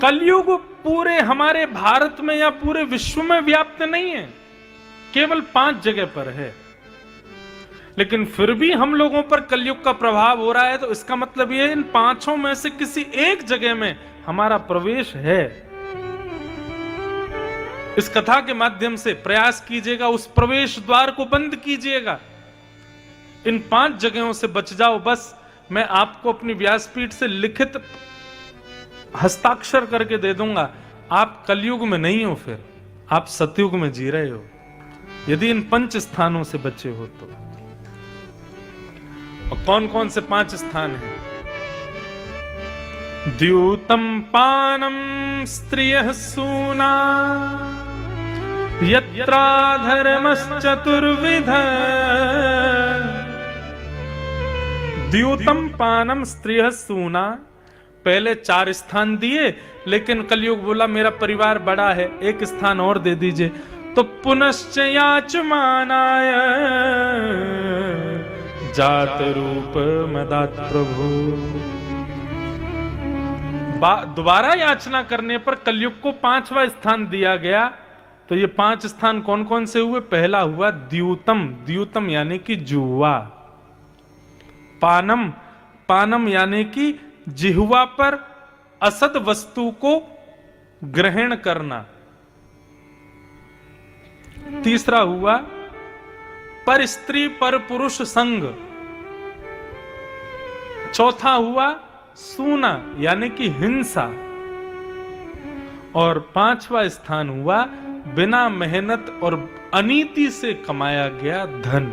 कलयुग पूरे हमारे भारत में या पूरे विश्व में व्याप्त नहीं है, केवल 5 जगह पर है। लेकिन फिर भी हम लोगों पर कलयुग का प्रभाव हो रहा है, तो इसका मतलब यह इन 5 में से किसी एक जगह में हमारा प्रवेश है। इस कथा के माध्यम से प्रयास कीजिएगा, उस प्रवेश द्वार को बंद कीजिएगा। इन 5 जगहों से बच जाओ। बस मैं आपको अपनी व्यासपीठ से लिखित हस्ताक्षर करके दे दूंगा। आप कलयुग में नहीं हो, फिर आप सतयुग में जी रहे हो, यदि इन 5 स्थानों से बचे हो तो। और कौन कौन से 5 स्थान हैं? द्यूतम पानम स्त्रियः सूना यत्रा धर्मश्चतुर्विध। द्यूतम पानम स्त्रियः सूना, पहले 4 स्थान दिए, लेकिन कलयुग बोला मेरा परिवार बड़ा है, 1 स्थान और दे दीजिए। तो पुनश्च याचमानाय जात रूप मदात प्रभु। दोबारा याचना करने पर कलयुग को 5वां स्थान दिया गया। तो ये 5 स्थान कौन कौन से हुए? पहला हुआ द्यूतम, द्यूतम यानी कि जुआ। पानम, पानम यानी कि जिह्वा पर असद वस्तु को ग्रहण करना। तीसरा हुआ पर स्त्री पर पुरुष संग। चौथा हुआ सूना यानी कि हिंसा। और 5वां स्थान हुआ बिना मेहनत और अनीति से कमाया गया धन।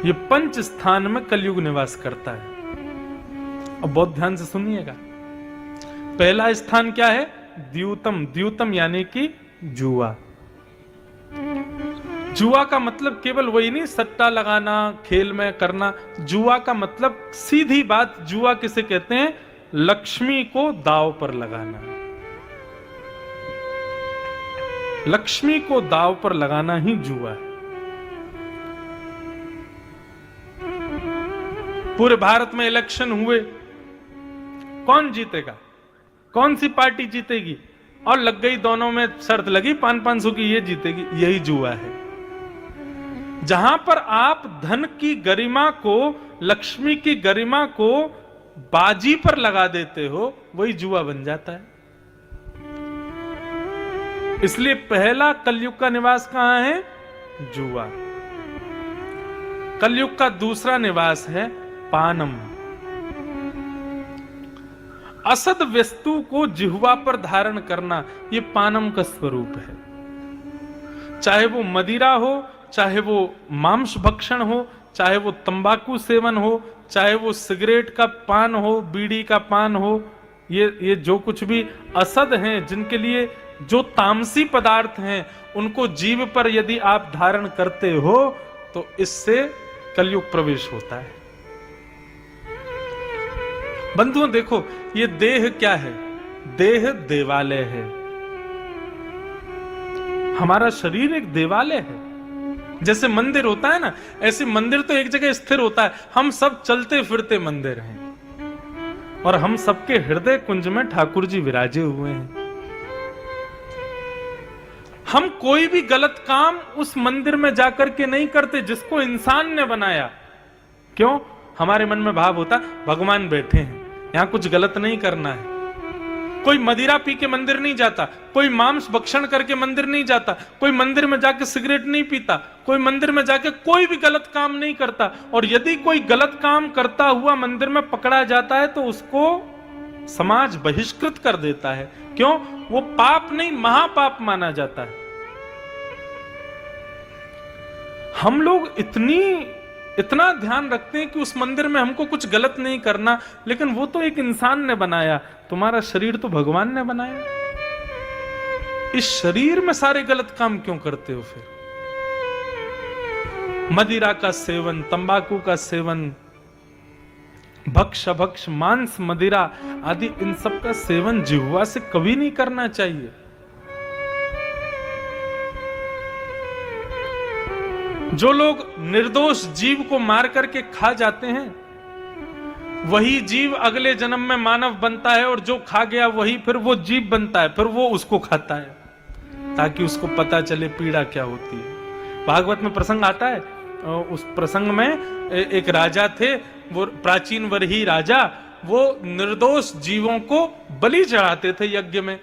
ये 5 स्थान में कलयुग निवास करता है। अब बहुत ध्यान से सुनिएगा। पहला स्थान क्या है? द्यूतम, द्यूतम यानी कि जुआ। जुआ का मतलब केवल वही नहीं सट्टा लगाना, खेल में करना। जुआ का मतलब सीधी बात, जुआ किसे कहते हैं? लक्ष्मी को दांव पर लगाना। लक्ष्मी को दांव पर लगाना ही जुआ है। पूरे भारत में इलेक्शन हुए, कौन जीतेगा, कौन सी पार्टी जीतेगी, और लग गई दोनों में शर्त लगी 500 की, ये जीतेगी। यही जुआ है। जहां पर आप धन की गरिमा को, लक्ष्मी की गरिमा को बाजी पर लगा देते हो, वही जुआ बन जाता है। इसलिए पहला कलयुग का निवास कहां है? जुआ। कलयुग का दूसरा निवास है पानम। असद वस्तु को जिह्वा पर धारण करना, यह पानम का स्वरूप है। चाहे वो मदिरा हो, चाहे वो मांस भक्षण हो, चाहे वो तंबाकू सेवन हो, चाहे वो सिगरेट का पान हो, बीड़ी का पान हो, ये जो कुछ भी असद हैं, जिनके लिए जो तामसी पदार्थ हैं, उनको जीव पर यदि आप धारण करते हो तो इससे कलयुग प्रवेश होता है। बंधुओं देखो, ये देह क्या है? देह देवालय है। हमारा शरीर एक देवालय है। जैसे मंदिर होता है ना, ऐसे मंदिर तो एक जगह स्थिर होता है। हम सब चलते फिरते मंदिर हैं, और हम सबके हृदय कुंज में ठाकुर जी विराजे हुए हैं। हम कोई भी गलत काम उस मंदिर में जाकर के नहीं करते जिसको इंसान ने बनाया। क्यों? हमारे मन में भाव होता भगवान बैठे हैं, यहां कुछ गलत नहीं करना है। कोई मदिरा पी के मंदिर नहीं जाता, कोई मांस भक्षण करके मंदिर नहीं जाता, कोई मंदिर में जाके सिगरेट नहीं पीता, कोई मंदिर में जाके कोई भी गलत काम नहीं करता। और यदि कोई गलत काम करता हुआ मंदिर में पकड़ा जाता है तो उसको समाज बहिष्कृत कर देता है। क्यों? वो पाप नहीं, महापाप माना जाता है। हम लोग इतना ध्यान रखते हैं कि उस मंदिर में हमको कुछ गलत नहीं करना, लेकिन वो तो एक इंसान ने बनाया। तुम्हारा शरीर तो भगवान ने बनाया। इस शरीर में सारे गलत काम क्यों करते हो फिर? मदिरा का सेवन, तंबाकू का सेवन, भक्ष मांस मदिरा आदि, इन सब का सेवन जिह्वा से कभी नहीं करना चाहिए। जो लोग निर्दोष जीव को मार करके खा जाते हैं, वही जीव अगले जन्म में मानव बनता है, और जो खा गया वही फिर वो जीव बनता है, फिर वो उसको खाता है, ताकि उसको पता चले पीड़ा क्या होती है। भागवत में प्रसंग आता है, उस प्रसंग में एक राजा थे, वो प्राचीन वरही राजा, वो निर्दोष जीवों को बलि चढ़ाते थे यज्ञ में।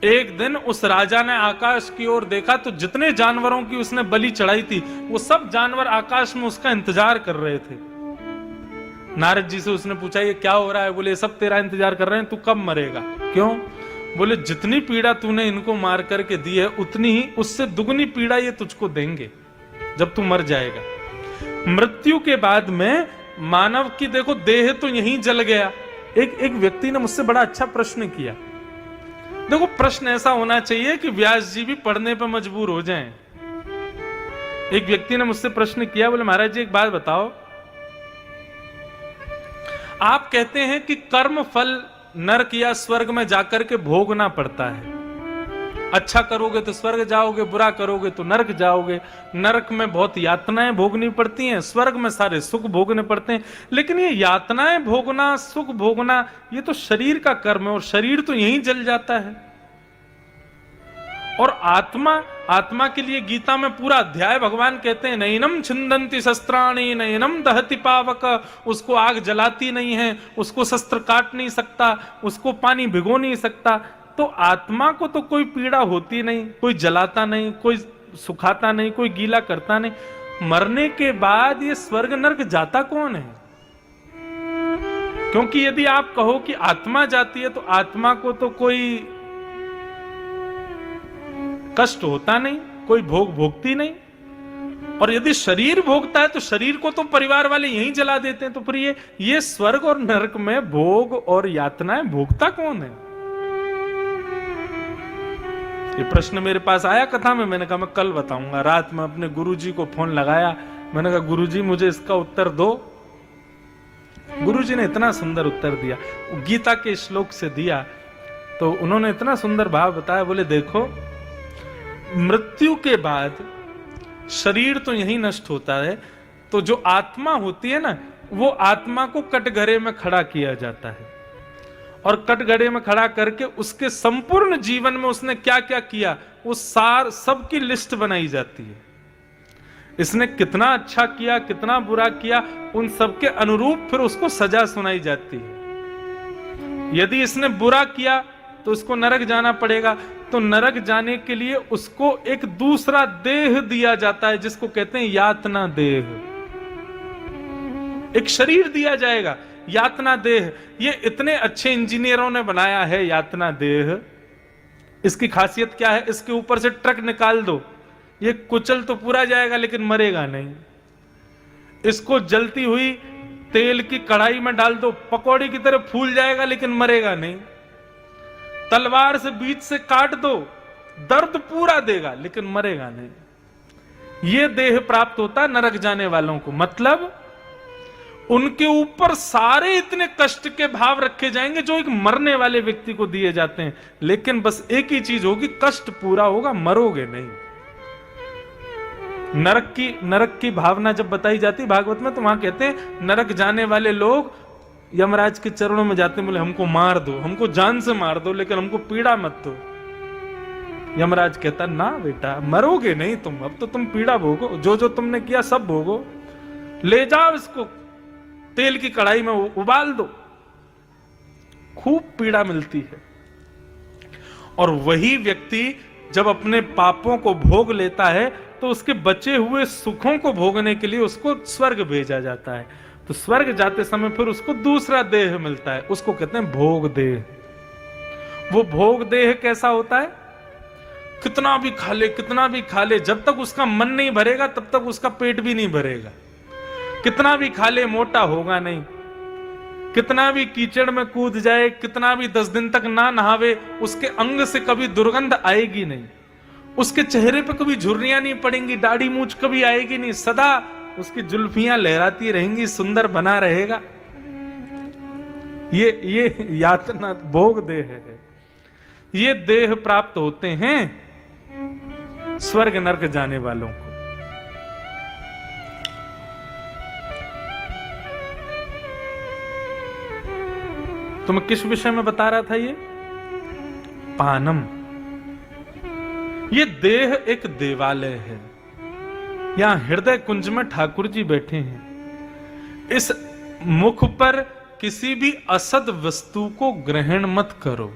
एक दिन उस राजा ने आकाश की ओर देखा तो जितने जानवरों की उसने बलि चढ़ाई थी, वो सब जानवर आकाश में उसका इंतजार कर रहे थे। नारद जी से उसने पूछा, ये क्या हो रहा है? बोले, सब तेरा इंतजार कर रहे हैं, तू कब मरेगा? क्यों? बोले, जितनी पीड़ा तूने इनको मार करके दी है, उतनी ही, उससे दुगनी पीड़ा ये तुझको देंगे जब तू मर जाएगा। मृत्यु के बाद में मानव की देखो देह तो यहीं जल गया। एक व्यक्ति ने मुझसे बड़ा अच्छा प्रश्न किया। देखो, प्रश्न ऐसा होना चाहिए कि व्यास जी भी पढ़ने पर मजबूर हो जाएं। एक व्यक्ति ने मुझसे प्रश्न किया, बोले, महाराज जी एक बात बताओ, आप कहते हैं कि कर्म फल नरक या स्वर्ग में जाकर के भोगना पड़ता है। अच्छा करोगे तो स्वर्ग जाओगे, बुरा करोगे तो नरक जाओगे। नरक में बहुत यातनाएं भोगनी पड़ती हैं, स्वर्ग में सारे सुख भोगने पड़ते हैं। लेकिन ये यातनाएं भोगना, सुख भोगना, ये तो शरीर का कर्म है, और शरीर तो यहीं जल जाता है। और आत्मा के लिए गीता में पूरा अध्याय भगवान कहते हैं, नैनम छिंदंती शस्त्राणि नैनम दहति पावक, उसको आग जलाती नहीं है, उसको शस्त्र काट नहीं सकता, उसको पानी भिगो नहीं सकता। तो आत्मा को तो कोई पीड़ा होती नहीं, कोई जलाता नहीं, कोई सुखाता नहीं, कोई गीला करता नहीं। मरने के बाद ये स्वर्ग नरक जाता कौन है? क्योंकि यदि आप कहो कि आत्मा जाती है, तो आत्मा को तो कोई कष्ट होता नहीं, कोई भोग भोगती नहीं। और यदि शरीर भोगता है, तो शरीर को तो परिवार वाले यहीं जला देते हैं। तो फिर ये स्वर्ग और नरक में भोग और यातनाएं भोगता कौन है? ये प्रश्न मेरे पास आया कथा में, मैंने कहा मैं कल बताऊंगा। रात में अपने गुरुजी को फोन लगाया, मैंने कहा गुरुजी मुझे इसका उत्तर दो। गुरुजी ने इतना सुंदर उत्तर दिया, गीता के श्लोक से दिया। तो उन्होंने इतना सुंदर भाव बताया, बोले देखो, मृत्यु के बाद शरीर तो यही नष्ट होता है, तो जो आत्मा होती है ना, वो आत्मा को कटघरे में खड़ा किया जाता है, और कटघरे में खड़ा करके उसके संपूर्ण जीवन में उसने क्या क्या किया, उस सार सबकी लिस्ट बनाई जाती है। इसने कितना अच्छा किया, कितना बुरा किया, उन सबके अनुरूप फिर उसको सजा सुनाई जाती है। यदि इसने बुरा किया तो उसको नरक जाना पड़ेगा, तो नरक जाने के लिए उसको एक दूसरा देह दिया जाता है, जिसको कहते हैं यातना देह। एक शरीर दिया जाएगा, यातना देह। ये इतने अच्छे इंजीनियरों ने बनाया है यातना देह। इसकी खासियत क्या है? इसके ऊपर से ट्रक निकाल दो, ये कुचल तो पूरा जाएगा लेकिन मरेगा नहीं। इसको जलती हुई तेल की कढ़ाई में डाल दो, पकौड़ी की तरह फूल जाएगा लेकिन मरेगा नहीं। तलवार से बीच से काट दो, दर्द पूरा देगा लेकिन मरेगा नहीं। ये देह प्राप्त होता है नरक जाने वालों को। मतलब उनके ऊपर सारे इतने कष्ट के भाव रखे जाएंगे जो एक मरने वाले व्यक्ति को दिए जाते हैं, लेकिन बस एक ही चीज होगी, कष्ट पूरा होगा, मरोगे नहीं। नरक की भावना जब बताई जाती भागवत में, तो वहां कहते हैं नरक जाने वाले लोग यमराज के चरणों में जाते हैं, बोले हमको मार दो, हमको जान से मार दो, लेकिन हमको पीड़ा मत दो। यमराज कहता ना बेटा, मरोगे नहीं तुम, अब तो तुम पीड़ा भोगो, जो जो तुमने किया सब भोगो, ले जाओ इसको तेल की कढ़ाई में उबाल दो। खूब पीड़ा मिलती है। और वही व्यक्ति जब अपने पापों को भोग लेता है, तो उसके बचे हुए सुखों को भोगने के लिए उसको स्वर्ग भेजा जाता है। तो स्वर्ग जाते समय फिर उसको दूसरा देह मिलता है, उसको कहते हैं भोग देह। वो भोग देह कैसा होता है? कितना भी खा ले, कितना भी खा ले, जब तक उसका मन नहीं भरेगा तब तक उसका पेट भी नहीं भरेगा। कितना भी खा ले, मोटा होगा नहीं। कितना भी कीचड़ में कूद जाए, कितना भी 10 दिन तक ना नहावे, उसके अंग से कभी दुर्गंध आएगी नहीं। उसके चेहरे पे कभी झुर्रियां नहीं पड़ेंगी, दाढ़ी मूंछ कभी आएगी नहीं, सदा उसकी जुल्फियां लहराती रहेंगी, सुंदर बना रहेगा। ये यातना भोग देह है। ये देह प्राप्त होते हैं स्वर्ग नरक जाने वालों को। तो मैं किस विषय में बता रहा था? ये पानम। ये देह एक देवालय है। यहां हृदय कुंज में ठाकुर जी बैठे हैं। इस मुख पर किसी भी असद वस्तु को ग्रहण मत करो।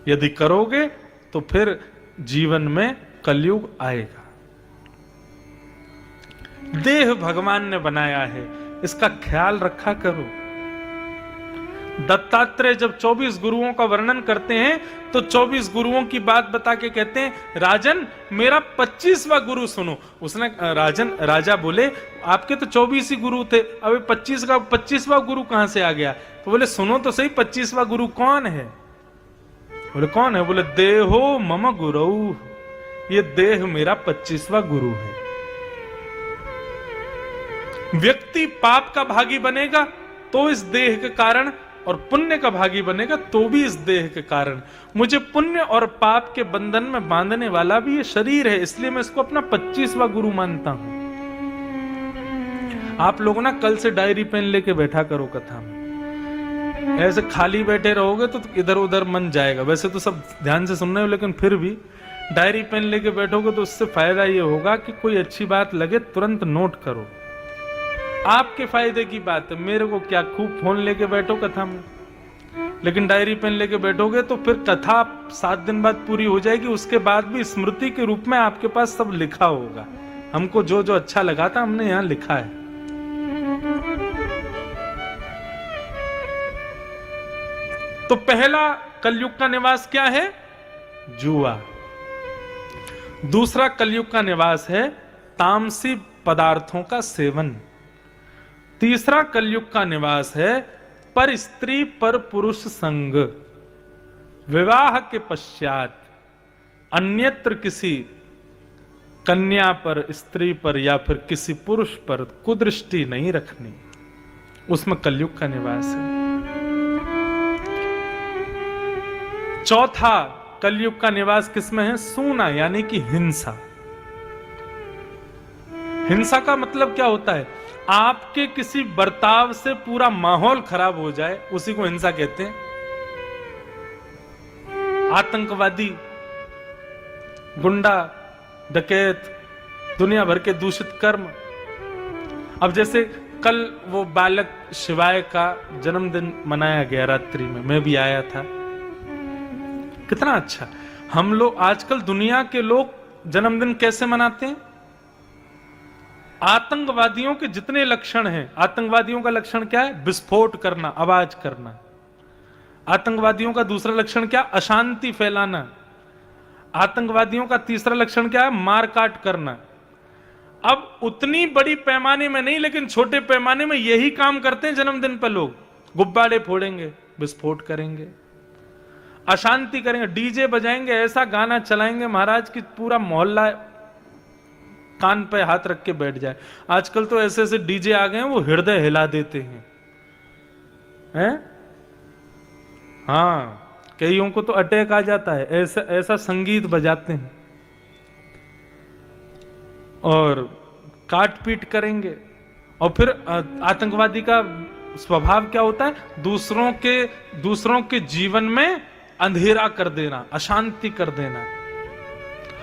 यदि करोगे तो फिर जीवन में कलयुग आएगा। देह भगवान ने बनाया है, इसका ख्याल रखा करो। दत्तात्रेय जब 24 गुरुओं का वर्णन करते हैं तो 24 गुरुओं की बात बता के कहते हैं, राजन मेरा 25वां गुरु सुनो। उसने राजा बोले आपके तो 24 ही गुरु थे, अब 25वां गुरु कहां से आ गया? तो बोले सुनो तो सही, 25वां गुरु कौन है? बोले कौन है? बोले देहो मम गुरु, ये देह मेरा 25वां गुरु है। व्यक्ति पाप का भागी बनेगा तो इस देह के कारण, और पुण्य का भागी बनेगा तो भी इस देह के कारण। मुझे पुण्य और पाप के बंधन में बांधने वाला भी ये शरीर है, इसलिए मैं इसको अपना 25वां गुरु मानता हूं। आप लोग ना कल से डायरी पेन लेके बैठा करो कथा में। ऐसे खाली बैठे रहोगे तो इधर उधर मन जाएगा। वैसे तो सब ध्यान से सुन रहे हो, लेकिन फिर भी डायरी पेन लेके बैठोगे तो उससे फायदा ये होगा कि कोई अच्छी बात लगे तुरंत नोट करो। आपके फायदे की बात है, मेरे को क्या, खूब फोन लेके बैठो कथा में, लेकिन डायरी पेन लेके बैठोगे तो फिर कथा 7 दिन बाद पूरी हो जाएगी। उसके बाद भी स्मृति के रूप में आपके पास सब लिखा होगा। हमको जो जो अच्छा लगा था हमने यहां लिखा है। तो पहला कलयुग का निवास क्या है? जुआ। दूसरा कलयुग का निवास है तामसी पदार्थों का सेवन। तीसरा कलयुग का निवास है पर स्त्री पर पुरुष संग। विवाह के पश्चात अन्यत्र किसी कन्या पर, स्त्री पर या फिर किसी पुरुष पर कुदृष्टि नहीं रखनी, उसमें कलयुग का निवास है। चौथा कलयुग का निवास किसमें है? सूना, यानी कि हिंसा। हिंसा का मतलब क्या होता है? आपके किसी बर्ताव से पूरा माहौल खराब हो जाए, उसी को हिंसा कहते हैं। आतंकवादी, गुंडा, डकैत, दुनिया भर के दूषित कर्म। अब जैसे कल वो बालक शिवाय का जन्मदिन मनाया गया रात्रि में, मैं भी आया था। कितना अच्छा। हम लोग आजकल दुनिया के लोग जन्मदिन कैसे मनाते हैं? आतंकवादियों के जितने लक्षण हैं, आतंकवादियों का लक्षण क्या है? विस्फोट करना, आवाज करना। आतंकवादियों का दूसरा लक्षण क्या? अशांति फैलाना। आतंकवादियों का तीसरा लक्षण क्या है? मारकाट करना। अब उतनी बड़ी पैमाने में नहीं, लेकिन छोटे पैमाने में यही काम करते हैं जन्मदिन पर लोग। गुब्बारे फोड़ेंगे, विस्फोट करेंगे, अशांति करेंगे, डीजे बजाएंगे, ऐसा गाना चलाएंगे महाराज कि पूरा मोहल्ला कान पे हाथ रख के बैठ जाए। आजकल तो ऐसे ऐसे डीजे आ गए हैं वो हृदय हिला देते हैं। हाँ, कईयों को तो अटैक आ जाता है, ऐसा ऐसा संगीत बजाते हैं और काट पीट करेंगे। और फिर आतंकवादी का स्वभाव क्या होता है? दूसरों के जीवन में अंधेरा कर देना, अशांति कर देना।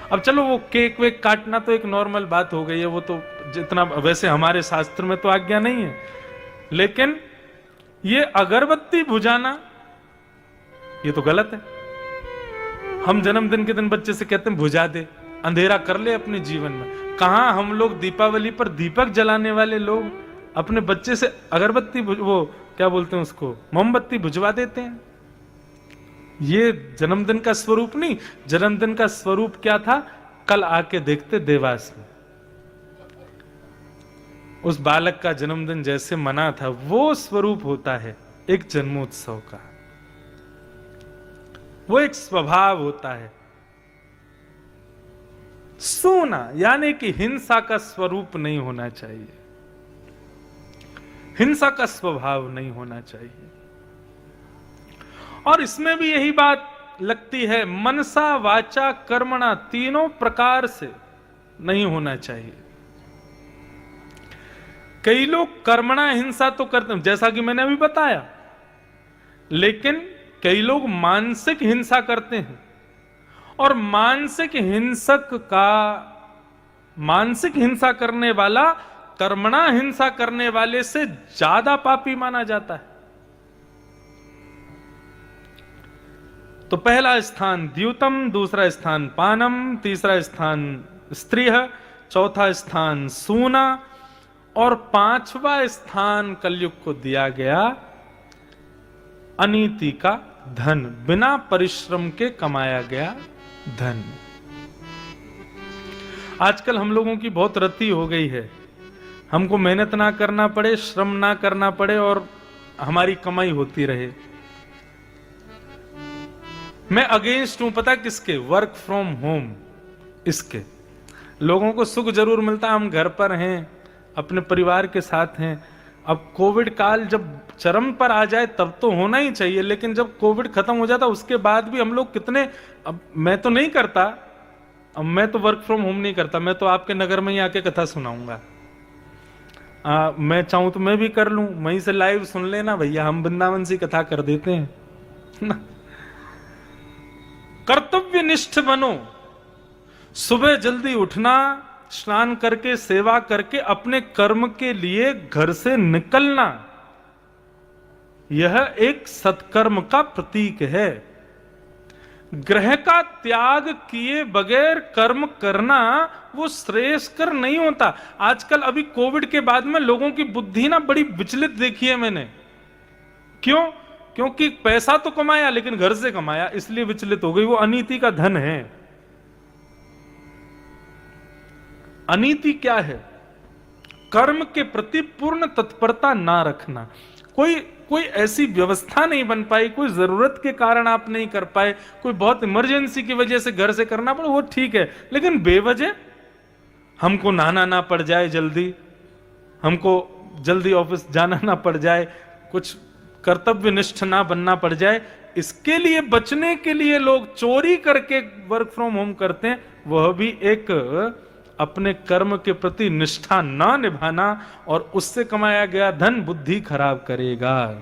अब चलो वो केक वेक काटना तो एक नॉर्मल बात हो गई है, वो तो जितना, वैसे हमारे शास्त्र में तो आज्ञा नहीं है, लेकिन ये अगरबत्ती बुझाना ये तो गलत है। हम जन्मदिन के दिन बच्चे से कहते हैं बुझा दे, अंधेरा कर ले अपने जीवन में। कहां हम लोग दीपावली पर दीपक जलाने वाले लोग अपने बच्चे से अगरबत्ती, वो क्या बोलते हैं उसको, मोमबत्ती बुझवा देते हैं। ये जन्मदिन का स्वरूप नहीं। जन्मदिन का स्वरूप क्या था? कल आके देखते देवास में उस बालक का जन्मदिन जैसे मना था, वो स्वरूप होता है एक जन्मोत्सव का। वो एक स्वभाव होता है। सोना यानी कि हिंसा का स्वरूप नहीं होना चाहिए, हिंसा का स्वभाव नहीं होना चाहिए। और इसमें भी यही बात लगती है, मनसा वाचा कर्मणा तीनों प्रकार से नहीं होना चाहिए। कई लोग कर्मणा हिंसा तो करते हैं, जैसा कि मैंने अभी बताया लेकिन कई लोग मानसिक हिंसा करते हैं, और मानसिक हिंसा करने वाला कर्मणा हिंसा करने वाले से ज्यादा पापी माना जाता है। तो पहला स्थान द्यूतम, दूसरा स्थान पानम, तीसरा स्थान स्त्रीह, चौथा स्थान सूना, और पांचवा स्थान कलयुग को दिया गया अनीति का धन, बिना परिश्रम के कमाया गया धन। आजकल हम लोगों की बहुत रति हो गई है, हमको मेहनत ना करना पड़े, श्रम ना करना पड़े और हमारी कमाई होती रहे। मैं अगेंस्ट हूं, पता किसके? Work from home. इसके लोगों को सुख जरूर मिलता है, हम घर पर हैं, अपने परिवार के साथ हैं। अब कोविड काल जब चरम पर आ जाए तब तो होना ही चाहिए, लेकिन जब कोविड खत्म हो जाता उसके बाद भी हम लोग कितने, अब मैं तो नहीं करता, अब मैं तो वर्क फ्रॉम होम नहीं करता, मैं तो आपके नगर में ही आके कथा सुनाऊंगा। मैं चाहूं तो मैं भी कर लूं, वहीं से लाइव सुन लेना भैया, हम वृंदावन सी कथा कर देते हैं ना। कर्तव्यनिष्ठ बनो, सुबह जल्दी उठना, स्नान करके सेवा करके अपने कर्म के लिए घर से निकलना, यह एक सत्कर्म का प्रतीक है। ग्रह का त्याग किए बगैर कर्म करना वो श्रेयस्कर नहीं होता। आजकल अभी कोविड के बाद में लोगों की बुद्धि ना बड़ी विचलित देखी है मैंने। क्यों? क्योंकि पैसा तो कमाया लेकिन घर से कमाया, इसलिए विचलित हो गई। वो अनीति का धन है। अनीति क्या है? कर्म के प्रति पूर्ण तत्परता ना रखना। कोई ऐसी व्यवस्था नहीं बन पाई, कोई जरूरत के कारण आप नहीं कर पाए, कोई बहुत इमरजेंसी की वजह से घर से करना पड़े, वो ठीक है, लेकिन बेवजह हमको नहाना ना पड़ जाए, जल्दी हमको जल्दी ऑफिस जाना ना पड़ जाए, कुछ कर्तव्यनिष्ठ ना बनना पड़ जाए, इसके लिए बचने के लिए लोग चोरी करके वर्क फ्रॉम होम करते हैं। वह भी एक अपने कर्म के प्रति निष्ठा ना निभाना, और उससे कमाया गया धन बुद्धि खराब करेगा।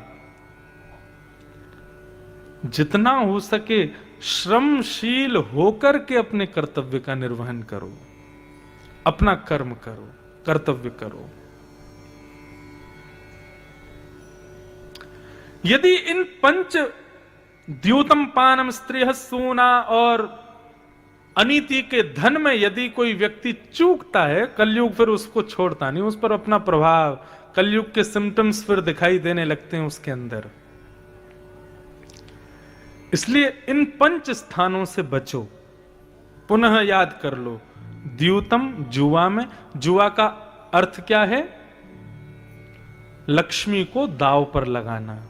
जितना हो सके श्रमशील होकर के अपने कर्तव्य का निर्वहन करो, अपना कर्म करो, कर्तव्य करो। यदि इन पंच द्यूतम पानम स्त्रीह सूना और अनीति के धन में यदि कोई व्यक्ति चूकता है, कलयुग फिर उसको छोड़ता नहीं, उस पर अपना प्रभाव, कलयुग के सिम्टम्स फिर दिखाई देने लगते हैं उसके अंदर। इसलिए इन पंच स्थानों से बचो। पुनः याद कर लो, द्यूतम जुआ में, जुआ का अर्थ क्या है? लक्ष्मी को दांव पर लगाना।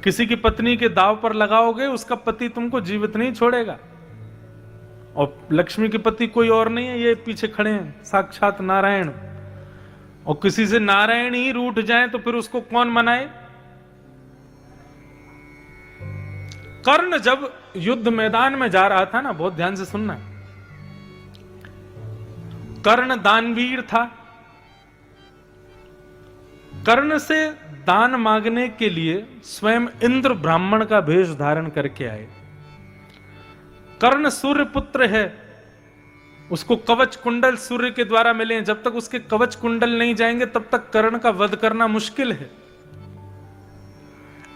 किसी की पत्नी के दांव पर लगाओगे, उसका पति तुमको जीवित नहीं छोड़ेगा। और लक्ष्मी के पति कोई और नहीं है, ये पीछे खड़े हैं, साक्षात नारायण। और किसी से नारायण ही रूठ जाए तो फिर उसको कौन मनाए? कर्ण जब युद्ध मैदान में जा रहा था ना, बहुत ध्यान से सुनना, कर्ण दानवीर था। कर्ण से दान मांगने के लिए स्वयं इंद्र ब्राह्मण का भेष धारण करके आए। कर्ण सूर्य पुत्र है, उसको कवच कुंडल सूर्य के द्वारा मिले। जब तक उसके कवच कुंडल नहीं जाएंगे तब तक कर्ण का वध करना मुश्किल है।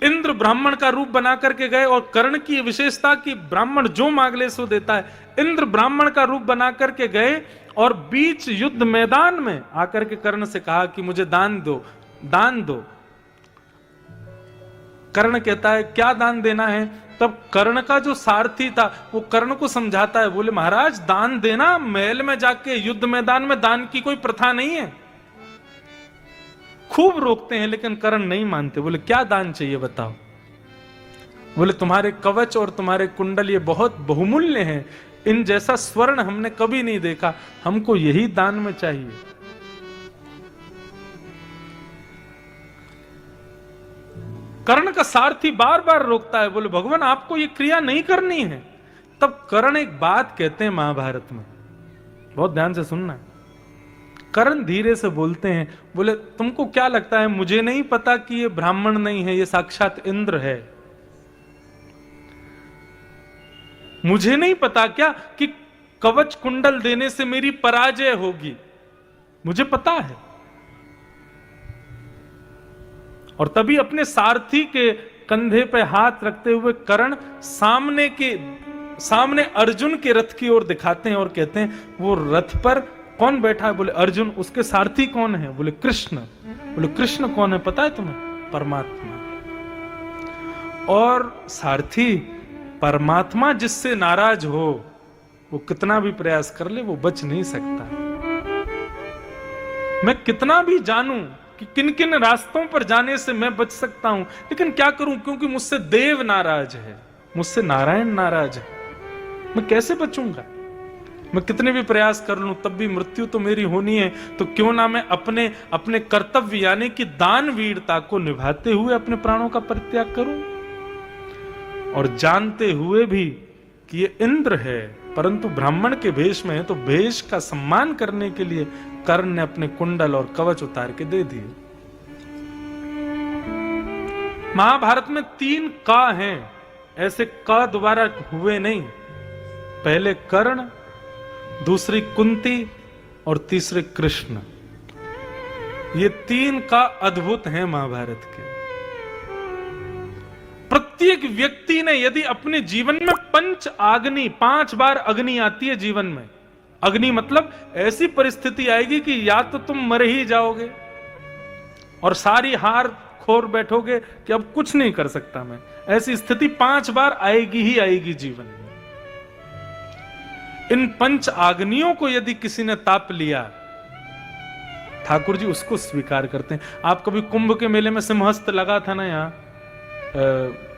इंद्र ब्राह्मण का रूप बना करके गए, और कर्ण की विशेषता कि ब्राह्मण जो मांग ले सो देता है। इंद्र ब्राह्मण का रूप बना करके गए और बीच युद्ध मैदान में आकर के कर्ण से कहा कि मुझे दान दो, दान दो। कर्ण कहता है क्या दान देना है? तब कर्ण का जो सारथी था वो कर्ण को समझाता है, बोले महाराज दान देना, महल में जाके युद्ध मैदान में दान की कोई प्रथा नहीं है। खूब रोकते हैं लेकिन कर्ण नहीं मानते। बोले क्या दान चाहिए बताओ? बोले तुम्हारे कवच और तुम्हारे कुंडल ये बहुत बहुमूल्य हैं, इन जैसा स्वर्ण हमने कभी नहीं देखा, हमको यही दान में चाहिए। कर्ण का सारथी बार बार रोकता है, बोले भगवान आपको ये क्रिया नहीं करनी है। तब कर्ण एक बात कहते हैं महाभारत में, बहुत ध्यान से सुनना। कर्ण धीरे से बोलते हैं, बोले तुमको क्या लगता है, मुझे नहीं पता कि ये ब्राह्मण नहीं है, ये साक्षात इंद्र है। मुझे नहीं पता क्या कि कवच कुंडल देने से मेरी पराजय होगी, मुझे पता है। और तभी अपने सारथी के कंधे पे हाथ रखते हुए कर्ण सामने अर्जुन के रथ की ओर दिखाते हैं और कहते हैं, वो रथ पर कौन बैठा है? बोले अर्जुन। उसके सारथी कौन है? बोले कृष्ण। बोले कृष्ण कौन है पता है तुम्हें? परमात्मा। और सारथी परमात्मा जिससे नाराज हो, वो कितना भी प्रयास कर ले वो बच नहीं सकता। मैं कितना भी जानूं कि किन किन रास्तों पर जाने से मैं बच सकता हूं, लेकिन क्या करूं, क्योंकि मुझसे देव नाराज है, मुझसे नारायण नाराज है, मैं कैसे बचूंगा? मैं कितने भी प्रयास कर लूं तब भी मृत्यु तो मेरी होनी है। तो क्यों ना मैं अपने कर्तव्य यानी कि दान वीरता को निभाते हुए अपने प्राणों का परित्याग करूं। और जानते हुए भी कि ये इंद्र है परंतु ब्राह्मण के भेष में है, तो भेष का सम्मान करने के लिए कर्ण ने अपने कुंडल और कवच उतार के दे दिए। महाभारत में 3 का हैं, ऐसे का दोबारा हुए नहीं। पहले कर्ण, दूसरी कुंती और तीसरे कृष्ण। ये 3 का अद्भुत है महाभारत के। प्रत्येक व्यक्ति ने यदि अपने जीवन में 5 बार अग्नि आती है जीवन में, अग्नि मतलब ऐसी परिस्थिति आएगी कि या तो तुम मर ही जाओगे और सारी हार खोर बैठोगे कि अब कुछ नहीं कर सकता मैं, ऐसी स्थिति 5 बार आएगी ही आएगी जीवन में। इन 5 अग्नियों को यदि किसी ने ताप लिया, ठाकुर जी उसको स्वीकार करते हैं। आप कभी कुंभ के मेले में सिंहस्थ लगा था ना यहाँ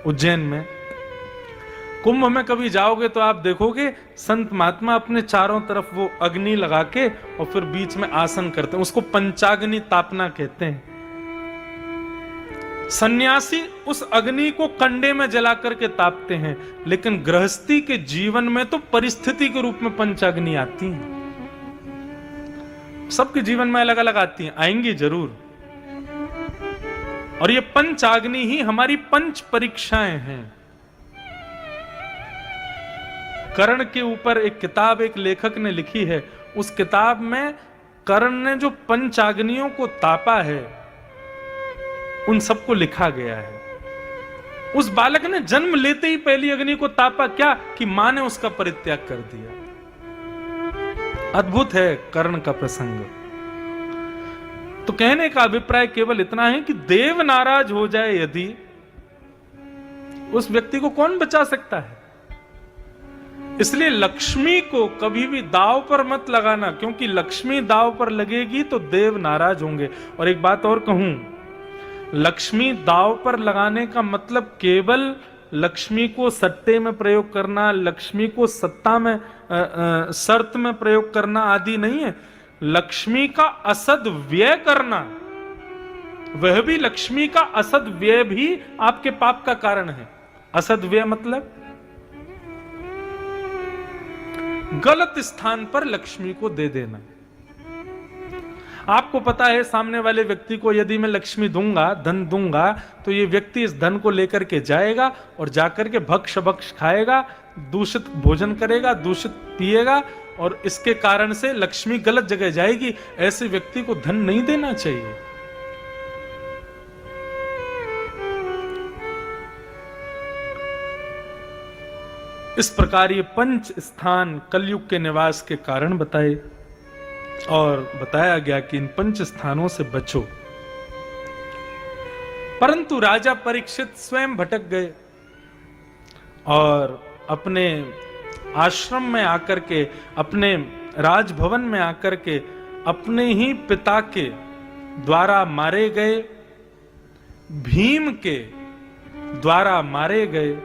उज्जैन में, कुंभ में कभी जाओगे तो आप देखोगे संत महात्मा अपने चारों तरफ वो अग्नि लगा के और फिर बीच में आसन करते हैं, उसको पंचाग्नि तापना कहते हैं। सन्यासी उस अग्नि को कंडे में जला करके तापते हैं, लेकिन गृहस्थी के जीवन में तो परिस्थिति के रूप में पंचाग्नि आती हैं। सबके जीवन में अलग अलग आती हैं, आएंगी जरूर। और ये पंचाग्नि ही हमारी 5 परीक्षाएं हैं। कर्ण के ऊपर एक किताब एक लेखक ने लिखी है, उस किताब में कर्ण ने जो 5 अग्नियों को तापा है उन सबको लिखा गया है। उस बालक ने जन्म लेते ही पहली अग्नि को तापा, क्या कि मां ने उसका परित्याग कर दिया। अद्भुत है कर्ण का प्रसंग। तो कहने का अभिप्राय केवल इतना है कि देव नाराज हो जाए यदि, उस व्यक्ति को कौन बचा सकता है। इसलिए लक्ष्मी को कभी भी दांव पर मत लगाना, क्योंकि लक्ष्मी दांव पर लगेगी तो देव नाराज होंगे। और एक बात और कहूं, लक्ष्मी दांव पर लगाने का मतलब केवल लक्ष्मी को सट्टे में प्रयोग करना, लक्ष्मी को सत्ता में शर्त में प्रयोग करना आदि नहीं है। लक्ष्मी का असद व्यय करना, वह भी लक्ष्मी का असद व्यय भी आपके पाप का कारण है। असद व्यय मतलब गलत स्थान पर लक्ष्मी को दे देना। आपको पता है सामने वाले व्यक्ति को यदि मैं लक्ष्मी दूंगा, धन दूंगा, तो ये व्यक्ति इस धन को लेकर के जाएगा और जाकर के भक्ष खाएगा, दूषित भोजन करेगा, दूषित पिएगा, और इसके कारण से लक्ष्मी गलत जगह जाएगी। ऐसे व्यक्ति को धन नहीं देना चाहिए। इस प्रकार ये 5 स्थान कलयुग के निवास के कारण बताए और बताया गया कि इन 5 स्थानों से बचो। परंतु राजा परीक्षित स्वयं भटक गए और अपने आश्रम में आकर के, अपने राजभवन में आकर के अपने ही पिता के द्वारा मारे गए, भीम के द्वारा मारे गए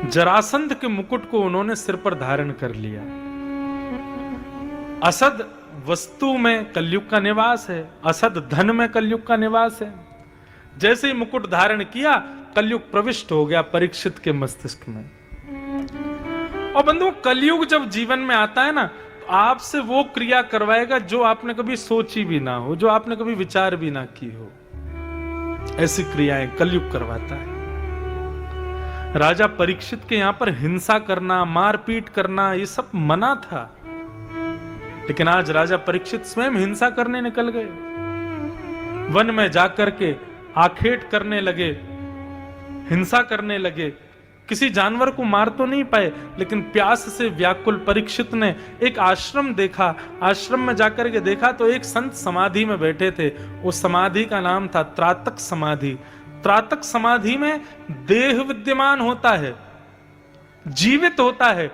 जरासंध के मुकुट को उन्होंने सिर पर धारण कर लिया। असद वस्तु में कलयुग का निवास है, असद धन में कलयुग का निवास है। जैसे ही मुकुट धारण किया, कलयुग प्रविष्ट हो गया परीक्षित के मस्तिष्क में। और बंधुओं, कलयुग जब जीवन में आता है ना, तो आपसे वो क्रिया करवाएगा जो आपने कभी सोची भी ना हो, जो आपने कभी विचार भी ना की हो। ऐसी क्रियाएं कलयुग करवाता है। राजा परीक्षित के यहां पर हिंसा करना, मारपीट करना, ये सब मना था, लेकिन आज राजा परीक्षित स्वयं हिंसा करने निकल गए। वन में जाकर के आखेट करने लगे, हिंसा करने लगे। किसी जानवर को मार तो नहीं पाए, लेकिन प्यास से व्याकुल परीक्षित ने एक आश्रम देखा। आश्रम में जाकर के देखा तो एक संत समाधि में बैठे थे। उस समाधि का नाम था त्रातक समाधि। त्रातक समाधि में देह विद्यमान होता है, जीवित होता है,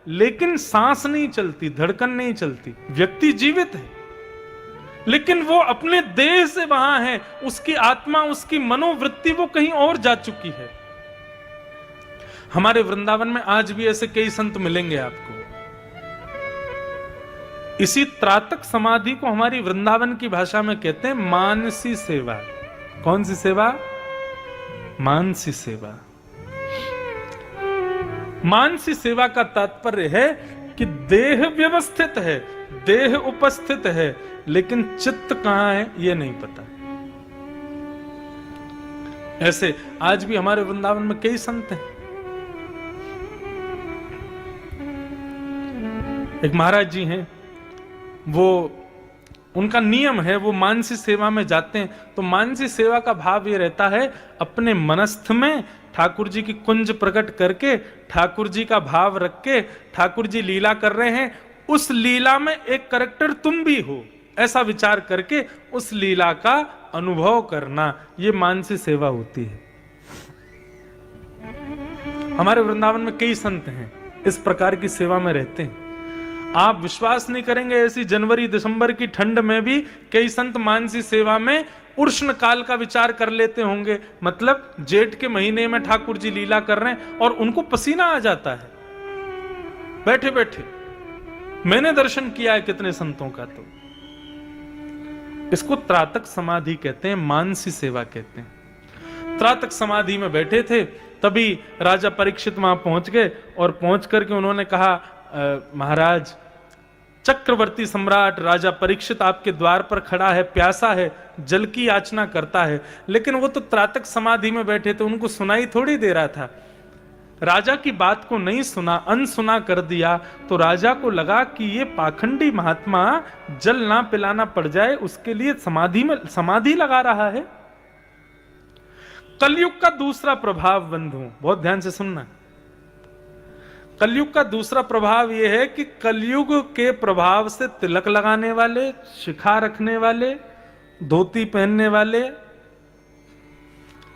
लेकिन सांस नहीं चलती, धड़कन नहीं चलती। व्यक्ति जीवित है, लेकिन वो अपने देह से वहां है। उसकी आत्मा, उसकी मनोवृत्ति वो कहीं और जा चुकी है। हमारे वृंदावन में आज भी ऐसे कई संत मिलेंगे आपको। इसी त्रातक समाधि को हमारी वृंदावन की भाषा में कहते हैं मानसी सेवा। कौन सी सेवा? मानसी सेवा। मानसी सेवा का तात्पर्य है कि देह व्यवस्थित है, देह उपस्थित है, लेकिन चित्त कहां है यह नहीं पता। ऐसे आज भी हमारे वृंदावन में कई संत हैं। एक महाराज जी हैं, वो उनका नियम है, वो मानसी सेवा में जाते हैं। तो मानसी सेवा का भाव ये रहता है, अपने मनस्थ में ठाकुर जी की कुंज प्रकट करके, ठाकुर जी का भाव रख के, ठाकुर जी लीला कर रहे हैं, उस लीला में एक कैरेक्टर तुम भी हो, ऐसा विचार करके उस लीला का अनुभव करना, ये मानसी सेवा होती है। हमारे वृंदावन में कई संत हैं इस प्रकार की सेवा में रहते हैं। आप विश्वास नहीं करेंगे, ऐसी जनवरी दिसंबर की ठंड में भी कई संत मानसी सेवा में उष्ण काल का विचार कर लेते होंगे। मतलब जेठ के महीने में ठाकुर जी लीला कर रहे हैं और उनको पसीना आ जाता है बैठे बैठे। मैंने दर्शन किया है कितने संतों का। तो इसको त्रातक समाधि कहते हैं, मानसी सेवा कहते हैं। त्रातक समाधि में बैठे थे, तभी राजा परीक्षित वहां पहुंच गए और पहुंच करके उन्होंने कहा, महाराज, चक्रवर्ती सम्राट राजा परीक्षित आपके द्वार पर खड़ा है, प्यासा है, जल की याचना करता है। लेकिन वो तो त्रातक समाधि में बैठे थे, उनको सुनाई थोड़ी दे रहा था। राजा की बात को नहीं सुना, अनसुना कर दिया। तो राजा को लगा कि ये पाखंडी महात्मा जल ना पिलाना पड़ जाए, उसके लिए समाधि में समाधि लगा रहा है। कलयुग का दूसरा प्रभाव बंधु, बहुत ध्यान से सुनना। कलयुग का दूसरा प्रभाव यह है कि कलयुग के प्रभाव से तिलक लगाने वाले, शिखा रखने वाले, धोती पहनने वाले,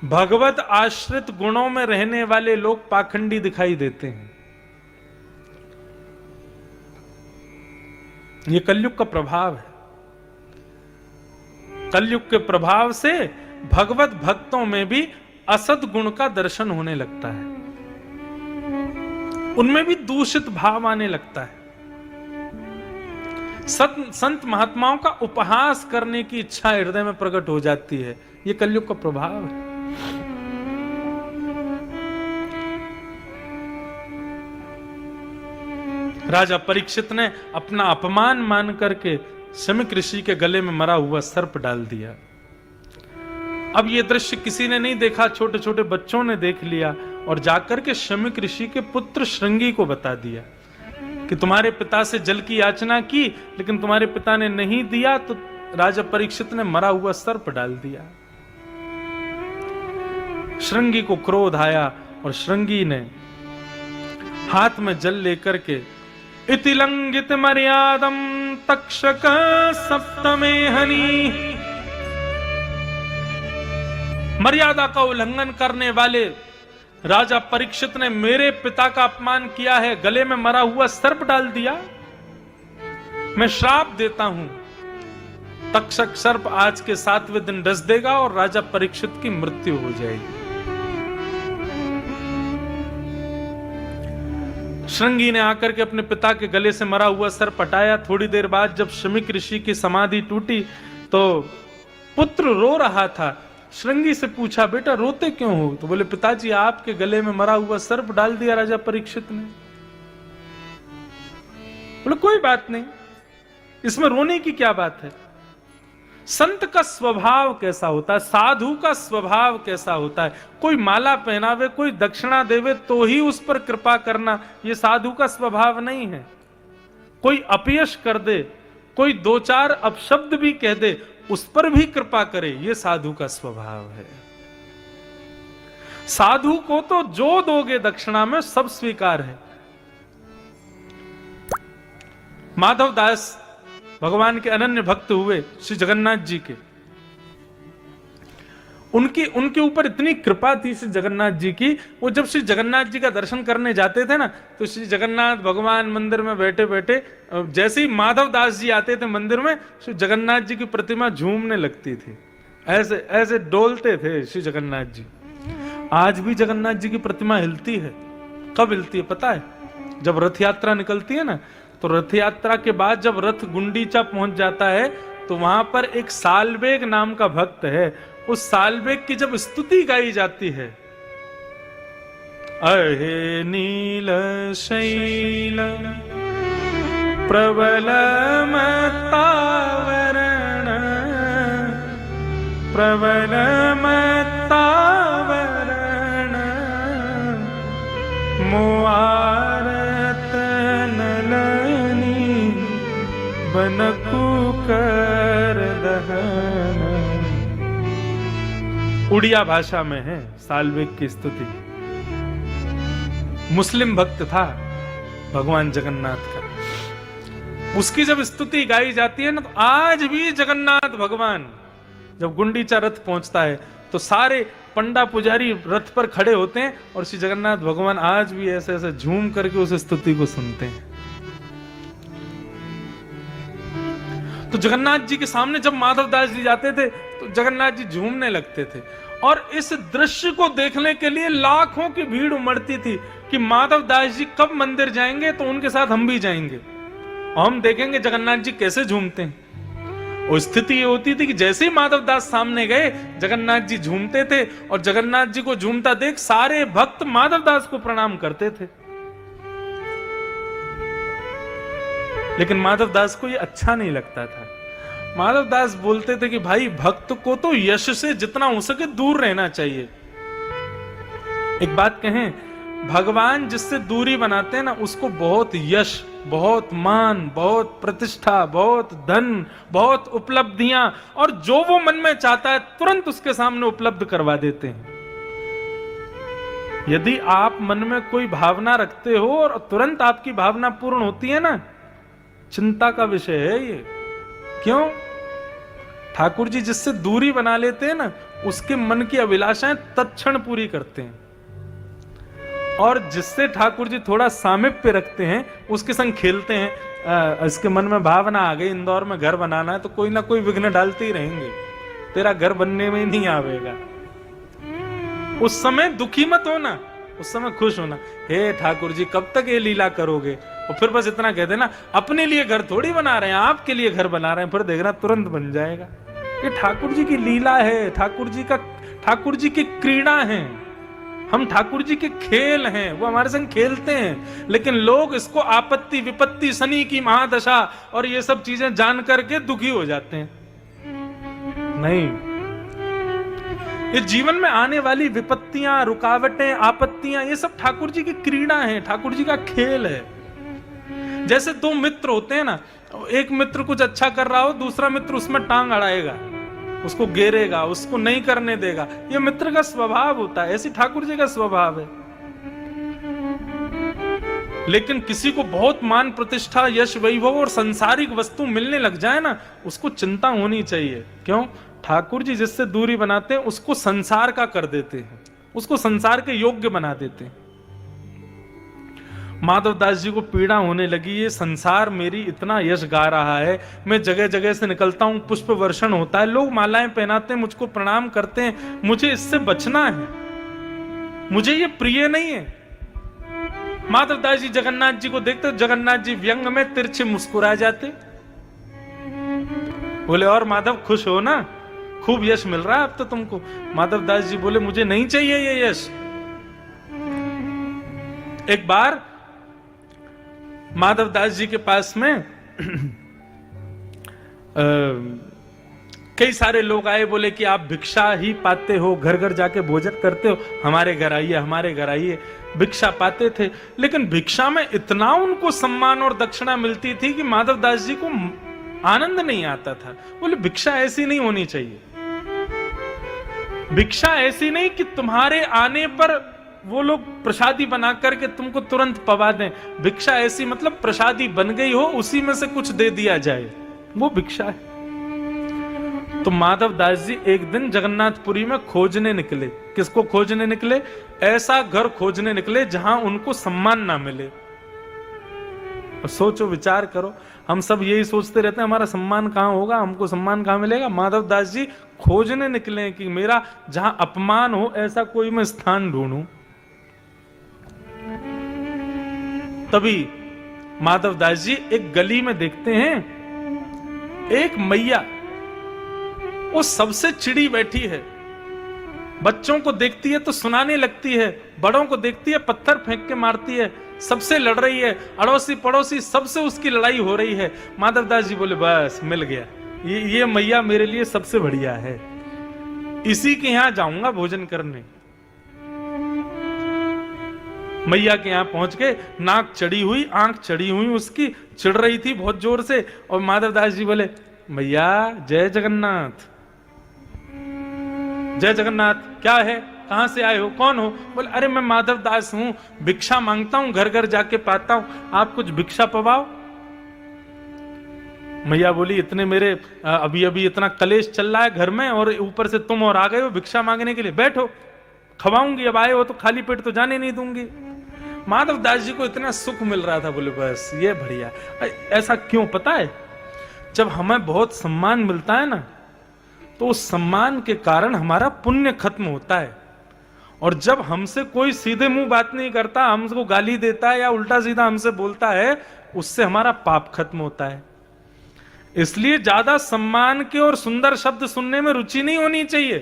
भगवत आश्रित गुणों में रहने वाले लोग पाखंडी दिखाई देते हैं। यह कलयुग का प्रभाव है। कलयुग के प्रभाव से भगवत भक्तों में भी असद गुण का दर्शन होने लगता है, उनमें भी दूषित भाव आने लगता है। संत महात्माओं का उपहास करने की इच्छा हृदय में प्रकट हो जाती है। यह कलयुग का प्रभाव है। राजा परीक्षित ने अपना अपमान मान करके शमीक ऋषि के गले में मरा हुआ सर्प डाल दिया। अब यह दृश्य किसी ने नहीं देखा, छोटे छोटे बच्चों ने देख लिया और जाकर के शमीक ऋषि के पुत्र श्रृंगी को बता दिया कि तुम्हारे पिता से जल की याचना की, लेकिन तुम्हारे पिता ने नहीं दिया, तो राजा परीक्षित ने मरा हुआ सर्प डाल दिया। श्रृंगी को क्रोध आया और श्रृंगी ने हाथ में जल लेकर के इति लंघित मर्यादम तक्षक सप्तमे हनी, मर्यादा का उल्लंघन करने वाले राजा परीक्षित ने मेरे पिता का अपमान किया है, गले में मरा हुआ सर्प डाल दिया। मैं श्राप देता हूं, तक्षक सर्प आज के 7वें दिन डस देगा और राजा परीक्षित की मृत्यु हो जाएगी। श्रृंगी ने आकर के अपने पिता के गले से मरा हुआ सर्प हटाया। थोड़ी देर बाद जब शमीक ऋषि की समाधि टूटी तो पुत्र रो रहा था। श्रृंगी से पूछा, बेटा रोते क्यों हो? तो बोले, पिताजी आपके गले में मरा हुआ सर्प डाल दिया राजा परीक्षित ने। बोले कोई बात नहीं, इसमें रोने की क्या बात है। संत का स्वभाव कैसा होता है, साधु का स्वभाव कैसा होता है, कोई माला पहनावे, कोई दक्षिणा देवे तो ही उस पर कृपा करना, यह साधु का स्वभाव नहीं है। कोई अपयश कर दे, कोई दो चार अपशब्द भी कह दे, उस पर भी कृपा करे, यह साधु का स्वभाव है। साधु को तो जो दोगे दक्षिणा में सब स्वीकार है। माधव दास भगवान के अनन्य भक्त हुए, श्री जगन्नाथ जी के। उनके ऊपर इतनी कृपा थी श्री जगन्नाथ जी की, वो जब श्री जगन्नाथ जी का दर्शन करने जाते थे ना, तो श्री जगन्नाथ भगवान मंदिर में बैठे बैठे, जैसे ही माधव दास जी आते थे मंदिर में, श्री जगन्नाथ जी की प्रतिमा झूमने लगती थी, ऐसे ऐसे डोलते थे श्री जगन्नाथ जी। आज भी जगन्नाथ जी की प्रतिमा हिलती है। कब हिलती है पता है? जब रथ यात्रा निकलती है ना, तो रथ यात्रा के बाद जब रथ गुंडीचा पहुंच जाता है, तो वहां पर एक सालबेग नाम का भक्त है, उस सालबेग की जब स्तुति गाई जाती है, अहे नील शैल प्रबल मत्तावरण, प्रबल मत्तावरण, मोआरत नलनी बनकु कर दहन। उड़िया भाषा में है सालबेग की स्तुति। मुस्लिम भक्त था भगवान जगन्नाथ का, उसकी जब स्तुति गाई जाती है ना, तो आज भी जगन्नाथ भगवान जब गुंडीचा रथ पहुंचता है, तो सारे पंडा पुजारी रथ पर खड़े होते हैं, और श्री जगन्नाथ भगवान आज भी ऐसे ऐसे झूम करके उस स्तुति को सुनते हैं। तो जगन्नाथ जी के सामने जब माधव दास जी जाते थे, तो जगन्नाथ जी झूमने लगते थे, और इस दृश्य को देखने के लिए लाखों की भीड़ उमड़ती थी कि माधव दास जी कब मंदिर जाएंगे, तो उनके साथ हम भी जाएंगे और हम देखेंगे जगन्नाथ जी कैसे झूमते हैं। और स्थिति ये होती थी कि जैसे ही माधव दास सामने गए, जगन्नाथ जी झूमते थे, और जगन्नाथ जी को झूमता देख सारे भक्त माधव दास को प्रणाम करते थे। लेकिन माधव दास को ये अच्छा नहीं लगता था। माधव दास बोलते थे कि भाई, भक्त को तो यश से जितना हो सके दूर रहना चाहिए। एक बात कहें, भगवान जिससे दूरी बनाते हैं ना, उसको बहुत यश, बहुत मान, बहुत प्रतिष्ठा, बहुत धन, बहुत उपलब्धियां, और जो वो मन में चाहता है तुरंत उसके सामने उपलब्ध करवा देते हैं। यदि आप मन में कोई भावना रखते हो और तुरंत आपकी भावना पूर्ण होती है ना, चिंता का विषय है ये। क्यों? ठाकुर जी जिससे दूरी बना लेते हैं ना, उसके मन की अभिलाषाएं तत्क्षण पूरी करते हैं, और जिससे ठाकुर जी थोड़ा सामिप्य रखते हैं, उसके संग खेलते हैं। इसके मन में भावना आ गई इंदौर में घर बनाना है, तो कोई ना कोई विघ्न डालते ही रहेंगे, तेरा घर बनने में नहीं आवेगा। उस समय दुखी मत होना, उस समय खुश होना, हे ठाकुर जी कब तक ये लीला करोगे। और फिर बस इतना कह देना, अपने लिए घर थोड़ी बना रहे हैं, आपके लिए घर बना रहे हैं, फिर देखना तुरंत बन जाएगा। ये ठाकुर जी की लीला है, ठाकुर जी की क्रीड़ा है, हम ठाकुर जी के खेल हैं, वो हमारे संग खेलते हैं। लेकिन लोग इसको आपत्ति, विपत्ति, शनि की महादशा और ये सब चीजें जान करके दुखी हो जाते हैं। नहीं, ये जीवन में आने वाली विपत्तियां, रुकावटें, आपत्तियां, ये सब ठाकुर जी की क्रीड़ा है, ठाकुर जी का खेल है। जैसे दो मित्र होते हैं ना, एक मित्र कुछ अच्छा कर रहा हो, दूसरा मित्र उसमें टांग अड़ाएगा, उसको घेरेगा, उसको नहीं करने देगा। ये मित्र का स्वभाव होता है, ऐसी ठाकुर जी का स्वभाव है। लेकिन किसी को बहुत मान प्रतिष्ठा, यश, वैभव और सांसारिक वस्तु मिलने लग जाए ना, उसको चिंता होनी चाहिए। क्यों? ठाकुर जी जिससे दूरी बनाते हैं, उसको संसार का कर देते हैं, उसको संसार के योग्य बना देते हैं। माधव दास जी को पीड़ा होने लगी, ये संसार मेरी इतना यश गा रहा है, मैं जगह जगह से निकलता हूं, पुष्प वर्षण होता है, लोग मालाएं पहनाते हैं, मुझको प्रणाम करते हैं, मुझे इससे बचना है, मुझे ये प्रिय नहीं है। माधव दास जी जगन्नाथ जी को देखते, जगन्नाथ जी व्यंग में तिरछे मुस्कुरा जाते, बोले और माधव खुश हो ना, खूब यश मिल रहा है अब तो तुमको। माधव दास जी बोले मुझे नहीं चाहिए ये यश। एक बार माधवदास जी के पास में कई सारे लोग आए, बोले कि आप भिक्षा ही पाते हो, घर घर जाके भोजन करते हो, हमारे घर आइए, हमारे घर आइए। भिक्षा पाते थे, लेकिन भिक्षा में इतना उनको सम्मान और दक्षिणा मिलती थी कि माधवदास जी को आनंद नहीं आता था। बोले भिक्षा ऐसी नहीं होनी चाहिए, भिक्षा ऐसी नहीं कि तुम्हारे आने पर वो लोग प्रसादी बना करके तुमको तुरंत पवा दें। भिक्षा ऐसी मतलब प्रसादी बन गई हो, उसी में से कुछ दे दिया जाए, वो भिक्षा है। तो माधवदास जी एक दिन जगन्नाथपुरी में खोजने निकले। किसको खोजने निकले? ऐसा घर खोजने निकले जहां उनको सम्मान ना मिले। और सोचो, विचार करो, हम सब यही सोचते रहते हैं हमारा सम्मान कहां होगा, हमको सम्मान कहां मिलेगा। माधवदास जी खोजने निकले कि मेरा जहां अपमान हो ऐसा कोई मैं स्थान ढूंढूं। तभी माधवदास जी एक गली में देखते हैं एक मैया, वो सबसे चिड़ी बैठी है। बच्चों को देखती है तो सुनाने लगती है, बड़ों को देखती है पत्थर फेंक के मारती है, सबसे लड़ रही है, अड़ोसी पड़ोसी सबसे उसकी लड़ाई हो रही है। माधवदास जी बोले बस मिल गया, ये मैया मेरे लिए सबसे बढ़िया है, इसी के यहां जाऊंगा भोजन करने। मैया के यहां पहुंच गए, नाक चढ़ी हुई, आंख चढ़ी हुई, उसकी चिढ़ रही थी बहुत जोर से। और माधवदास जी बोले मैया जय जगन्नाथ, जय जगन्नाथ। क्या है, कहां से आए हो, कौन हो? बोले अरे मैं माधवदास हूं, भिक्षा मांगता हूं, घर घर जाके पाता हूं, आप कुछ भिक्षा पवाओ। मैया बोली इतने मेरे अभी अभी इतना कलेश चल रहा है घर में, और ऊपर से तुम और आ गए हो भिक्षा मांगने के लिए, बैठो खवाऊंगी, अब आए हो तो खाली पेट तो जाने नहीं दूंगी। माधवदास जी को इतना सुख मिल रहा था, बोले बस ये बढ़िया। ऐसा क्यों पता है? जब हमें बहुत सम्मान मिलता है ना, तो उस सम्मान के कारण हमारा पुण्य खत्म होता है। और जब हमसे कोई सीधे मुंह बात नहीं करता, हमको गाली देता है या उल्टा सीधा हमसे बोलता है, उससे हमारा पाप खत्म होता है। इसलिए ज्यादा सम्मान के और सुंदर शब्द सुनने में रुचि नहीं होनी चाहिए।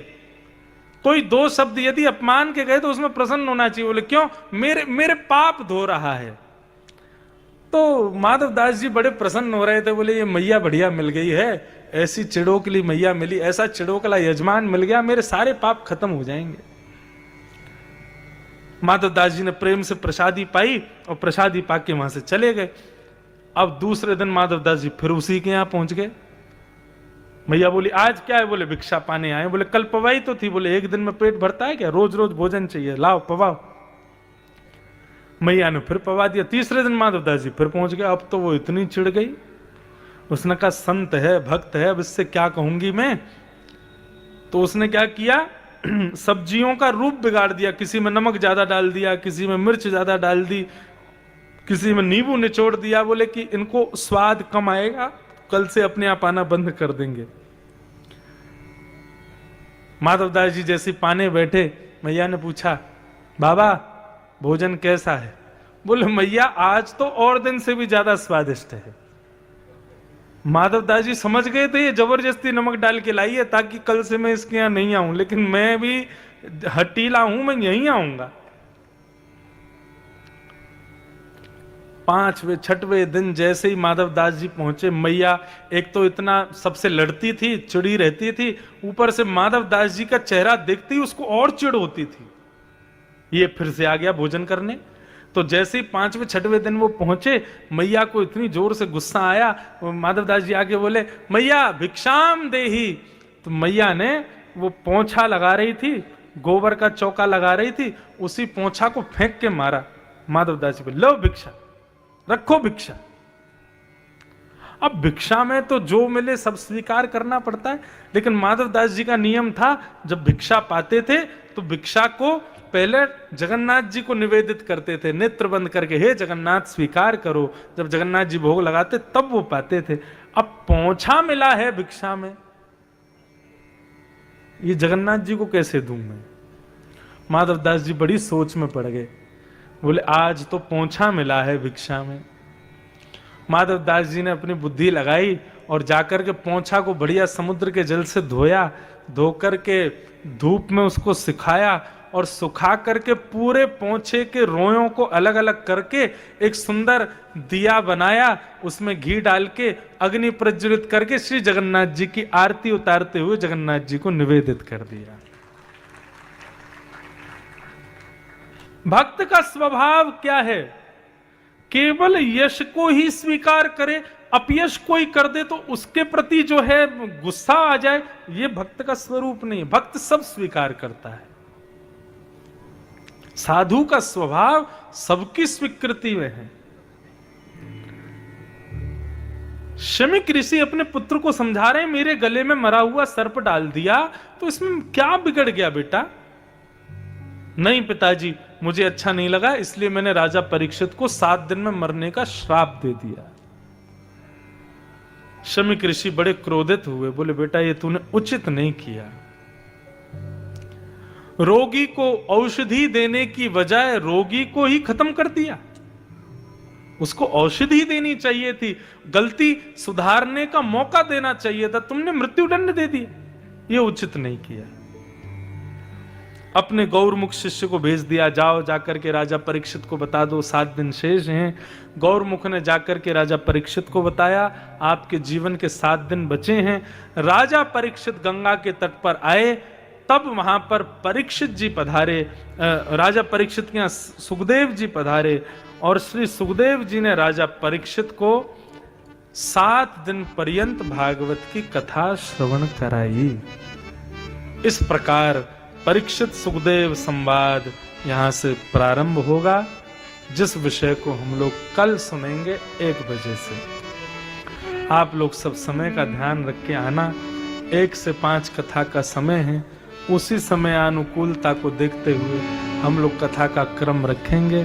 कोई दो शब्द यदि अपमान के गए तो उसमें प्रसन्न होना चाहिए। बोले क्यों? मेरे पाप धो रहा है। तो माधवदास जी बड़े प्रसन्न हो रहे थे, बोले ये मैया बढ़िया मिल गई है, ऐसी चिड़ोकली मैया मिली, ऐसा चिड़ोकला यजमान मिल गया, मेरे सारे पाप खत्म हो जाएंगे। माधवदास जी ने प्रेम से प्रसादी पाई और प्रसादी पाके वहां से चले गए। अब दूसरे दिन माधवदास जी फिर उसी के यहां पहुंच गए। मैया बोली आज क्या है? बोले भिक्षा पाने आए। बोले कल पवाई तो थी। बोले एक दिन में पेट भरता है क्या, रोज रोज भोजन चाहिए, लाओ पवाओ। मैया ने फिर पवा दिया। तीसरे दिन माधवदास जी फिर पहुंच गए। अब तो वो इतनी चिढ़ गई, उसने कहा संत है, भक्त है, अब इससे क्या कहूंगी मैं। तो उसने क्या किया, सब्जियों का रूप बिगाड़ दिया, किसी में नमक ज्यादा डाल दिया, किसी में मिर्च ज्यादा डाल दी, किसी में नींबू निचोड़ दिया। बोले कि इनको स्वाद कम आएगा, कल से अपने आप आना बंद कर देंगे। माधवदास जी जैसे पाने बैठे, मैया ने पूछा बाबा भोजन कैसा है? बोले मैया आज तो और दिन से भी ज्यादा स्वादिष्ट है। माधवदास जी समझ गए थे ये जबरदस्ती नमक डाल के लाई है ताकि कल से मैं इसके यहां नहीं आऊं, लेकिन मैं भी हटीला हूं, मैं यहीं आऊंगा। 5वें 6वें दिन जैसे ही माधवदास जी पहुंचे, मैया एक तो इतना सबसे लड़ती थी, चिड़ी रहती थी, ऊपर से माधवदास जी का चेहरा देखती उसको और चिड़ होती थी। ये फिर से आ गया भोजन करने। तो जैसे ही 5वें 6वें दिन वो पहुंचे, मैया को इतनी जोर से गुस्सा आया। माधवदास जी आके बोले मैया भिक्षाम देही। तो मैया ने वो पोंछा लगा रही थी, गोबर का चौका लगा रही थी, उसी पोंछा को फेंक के मारा। माधवदास जी बोले लो भिक्षा, रखो भिक्षा। अब भिक्षा में तो जो मिले सब स्वीकार करना पड़ता है, लेकिन माधवदास जी का नियम था जब भिक्षा पाते थे तो भिक्षा को पहले जगन्नाथ जी को निवेदित करते थे, नेत्र बंद करके, हे जगन्नाथ स्वीकार करो। जब जगन्नाथ जी भोग लगाते तब वो पाते थे। अब पोंछा मिला है भिक्षा में, ये जगन्नाथ जी को कैसे दूं मैं? माधवदास जी बड़ी सोच में पड़ गए। बोले आज तो पोंछा मिला है भिक्षा में। माधवदास जी ने अपनी बुद्धि लगाई और जाकर के पोंछा को बढ़िया समुद्र के जल से धोया, धोकर के धूप में उसको सिखाया और सुखा करके पूरे पोंछे के रोयों को अलग अलग करके एक सुंदर दिया बनाया, उसमें घी डाल के अग्नि प्रज्वलित करके श्री जगन्नाथ जी की आरती उतारते हुए जगन्नाथ जी को निवेदित कर दिया। भक्त का स्वभाव क्या है? केवल यश को ही स्वीकार करे, अपयश कोई कर दे तो उसके प्रति जो है गुस्सा आ जाए, ये भक्त का स्वरूप नहीं। भक्त सब स्वीकार करता है। साधु का स्वभाव सबकी स्वीकृति में है। शमीक ऋषि अपने पुत्र को समझा रहे हैं, मेरे गले में मरा हुआ सर्प डाल दिया तो इसमें क्या बिगड़ गया बेटा? नहीं पिताजी, मुझे अच्छा नहीं लगा, इसलिए मैंने राजा परीक्षित को 7 दिन में मरने का श्राप दे दिया। शमीक ऋषि बड़े क्रोधित हुए, बोले बेटा ये तूने उचित नहीं किया। रोगी को औषधि देने की बजाय रोगी को ही खत्म कर दिया। उसको औषधि देनी चाहिए थी, गलती सुधारने का मौका देना चाहिए था, तुमने मृत्युदंड दे दिया। ये उचित नहीं किया। अपने गौरमुख शिष्य को भेज दिया, जाओ जाकर के राजा परीक्षित को बता दो 7 दिन शेष हैं। गौरमुख ने जाकर के राजा परीक्षित को बताया, आपके जीवन के 7 दिन बचे हैं। राजा परीक्षित गंगा के तट पर आए, तब वहां पर परीक्षित जी पधारे, राजा परीक्षित के यहाँ सुखदेव जी पधारे और श्री सुखदेव जी ने राजा परीक्षित को 7 दिन पर्यंत भागवत की कथा श्रवण कराई। इस प्रकार परीक्षित सुखदेव संवाद यहां से प्रारंभ होगा, जिस विषय को हम लोग कल सुनेंगे 1 बजे से। आप लोग सब समय का ध्यान रख के आना। 1 से 5 कथा का समय है, उसी समय अनुकूलता को देखते हुए हम लोग कथा का क्रम रखेंगे।